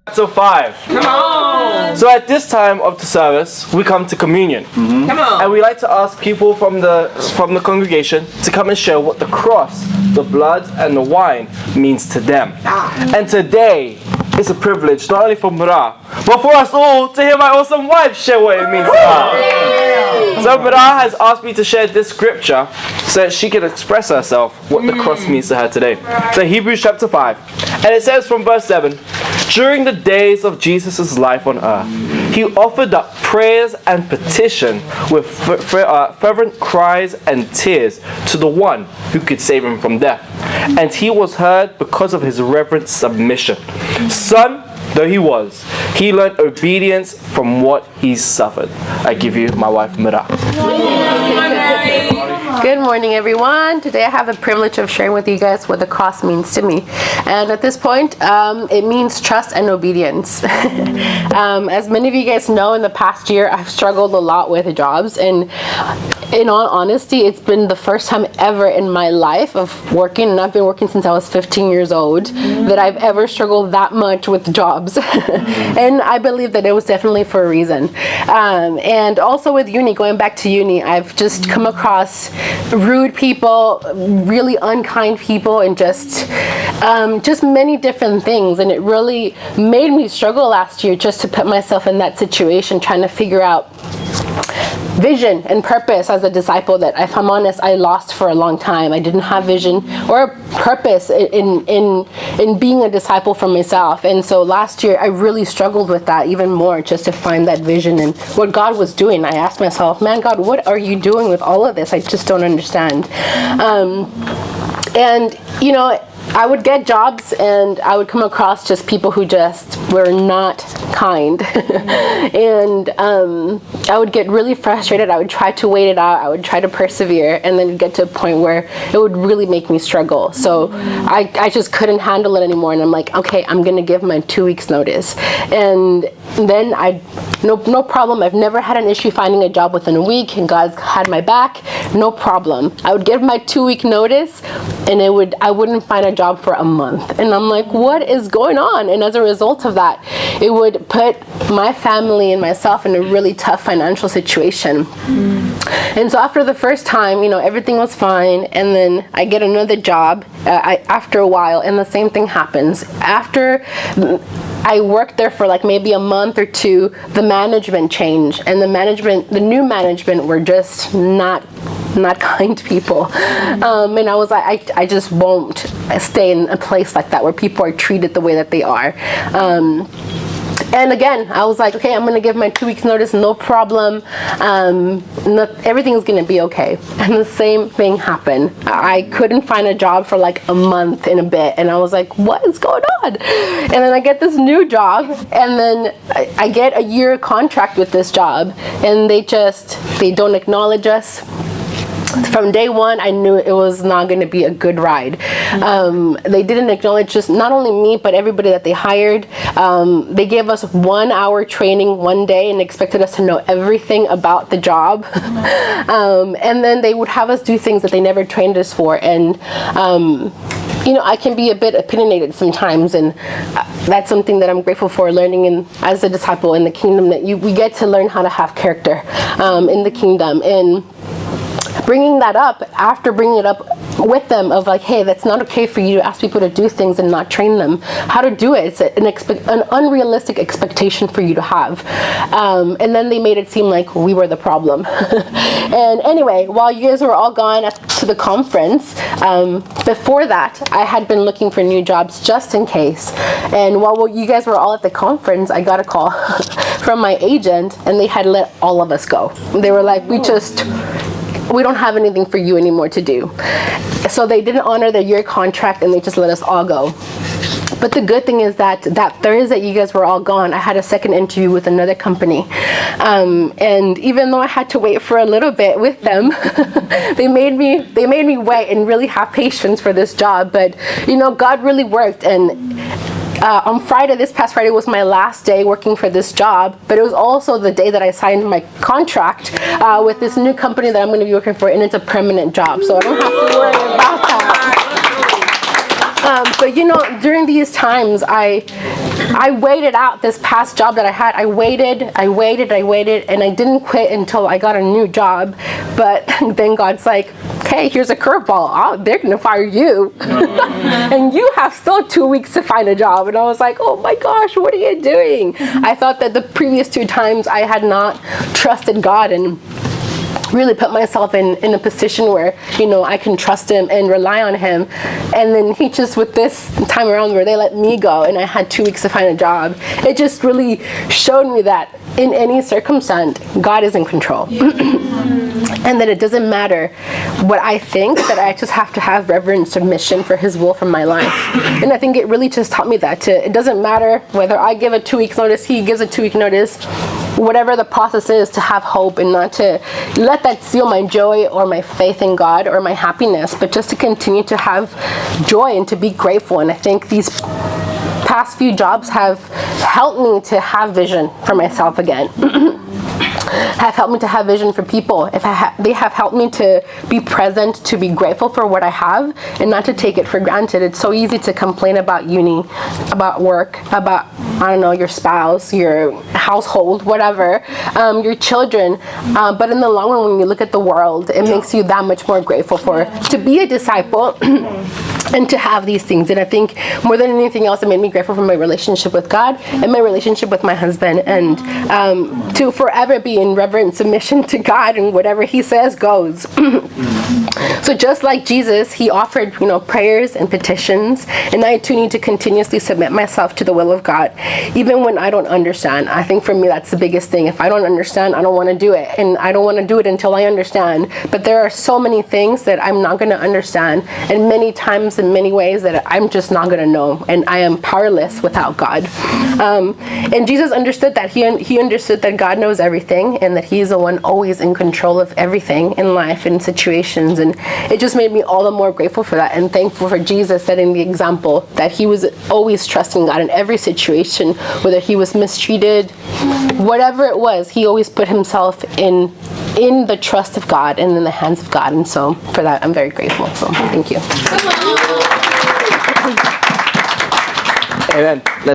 Chapter 5. Come on. So at this time of the service, we come to communion. Come on. And we like to ask people from the congregation to come and share what the cross, the blood, and the wine means to them. And today, it's a privilege not only for Merari, but for us all to hear my awesome wife share what it means to her. So Merari has asked me to share this scripture so that she can express herself what the cross means to her today. So Hebrews chapter 5. And it says from verse 7, during the days of Jesus' life on earth, he offered up prayers and petition with fervent cries and tears to the one who could save him from death. And he was heard because of his reverent submission. Son though he was, he learned obedience from what he suffered. I give you my wife, Merari. Good morning, everyone. Today I have the privilege of sharing with you guys what the cross means to me. And at this point, it means trust and obedience. As many of you guys know, in the past year, I've struggled a lot with jobs. And in all honesty, it's been the first time ever in my life of working, and I've been working since I was 15 years old, that I've ever struggled that much with jobs. And I believe that it was definitely for a reason. And also with uni, going back to uni, I've just come across rude people, really unkind people, and just many different things. And it really made me struggle last year just to put myself in that situation, trying to figure out vision and purpose as a disciple that, if I'm honest, I lost for a long time. I didn't have vision or purpose in being a disciple for myself. And so last year I really struggled with that even more, just to find that vision and what God was doing. I asked myself, man, God, what are you doing with all of this? I just don't understand. And you know, I would get jobs and I would come across just people who just were not kind. And I would get really frustrated. I would try to wait it out. I would try to persevere, and then get to a point where it would really make me struggle. So I just couldn't handle it anymore. And I'm like, okay, I'm going to give my 2 weeks notice. And then no problem. I've never had an issue finding a job within a week, and God's had my back. No problem. I would give my 2 week notice, and I wouldn't find a job for a month. And I'm like, what is going on? And as a result of that, it would put my family and myself in a really tough financial situation. And so after the first time, you know, everything was fine, and then I get another job after a while, and the same thing happens. After I worked there for like maybe a month or two, the management changed, and the new management were just not kind people. And I was like, I just won't stay in a place like that where people are treated the way that they are. And again, I was like, okay, I'm going to give my 2 weeks notice, no problem. Everything's going to be okay. And the same thing happened. I couldn't find a job for like a month and a bit. And I was like, what is going on? And then I get this new job, and then I get a year contract with this job, and they don't acknowledge us. From day one, I knew it was not going to be a good ride. They didn't acknowledge just not only me, but everybody that they hired. They gave us 1 hour training one day and expected us to know everything about the job. And then they would have us do things that they never trained us for. And you know, I can be a bit opinionated sometimes, and that's something that I'm grateful for learning as a disciple in the kingdom, that we get to learn how to have character in the kingdom. And bringing that up, after bringing it up with them, of like, hey, that's not okay for you to ask people to do things and not train them how to do it. It's an unrealistic expectation for you to have. And then they made it seem like we were the problem. And anyway, while you guys were all gone to the conference, before that, I had been looking for new jobs just in case. And while you guys were all at the conference, I got a call from my agent, and they had let all of us go. They were like, we don't have anything for you anymore to do. So they didn't honor their year contract, and they just let us all go. But the good thing is that Thursday you guys were all gone, I had a second interview with another company. And even though I had to wait for a little bit with them, they made me wait and really have patience for this job. But you know, God really worked. And on Friday, this past Friday, was my last day working for this job, but it was also the day that I signed my contract with this new company that I'm going to be working for, and it's a permanent job, so I don't have to worry about that. But you know, during these times, I I waited out this past job that I had. I waited, and I didn't quit until I got a new job. But then God's like, okay, here's a curveball. They're going to fire you. And you have still 2 weeks to find a job. And I was like, oh my gosh, what are you doing? I thought that the previous 2 times I had not trusted God and really put myself in a position where, I can trust him and rely on him. And then he just, with this time around where they let me go and I had 2 weeks to find a job, it just really showed me that in any circumstance, God is in control. And that it doesn't matter what I think, that I just have to have reverent submission for his will for my life. And I think it really just taught me that it doesn't matter whether I give a 2 weeks notice, he gives a 2 week notice, whatever the process is, to have hope and not to let that steal my joy or my faith in God or my happiness, but just to continue to have joy and to be grateful. And I think these past few jobs have helped me to have vision for myself again. Have helped me to have vision for people. They have helped me to be present, to be grateful for what I have, and not to take it for granted. It's so easy to complain about uni, about work, about, your spouse, your household, whatever, your children. But in the long run, when you look at the world, it makes you that much more grateful to be a disciple. And to have these things. And I think more than anything else, it made me grateful for my relationship with God and my relationship with my husband, and to forever be in reverent submission to God, and whatever he says goes. So just like Jesus, he offered, prayers and petitions, and I too need to continuously submit myself to the will of God, even when I don't understand. I think for me, that's the biggest thing. If I don't understand, I don't want to do it, and I don't want to do it until I understand. But there are so many things that I'm not going to understand, and many times in many ways that I'm just not going to know, and I am powerless without God. And Jesus understood that. He understood that God knows everything, and that he's the one always in control of everything in life and situations. And it just made me all the more grateful for that, and thankful for Jesus setting the example that he was always trusting God in every situation, whether he was mistreated, whatever it was, he always put himself in the trust of God and in the hands of God. And so for that, I'm very grateful. So thank you. Amen.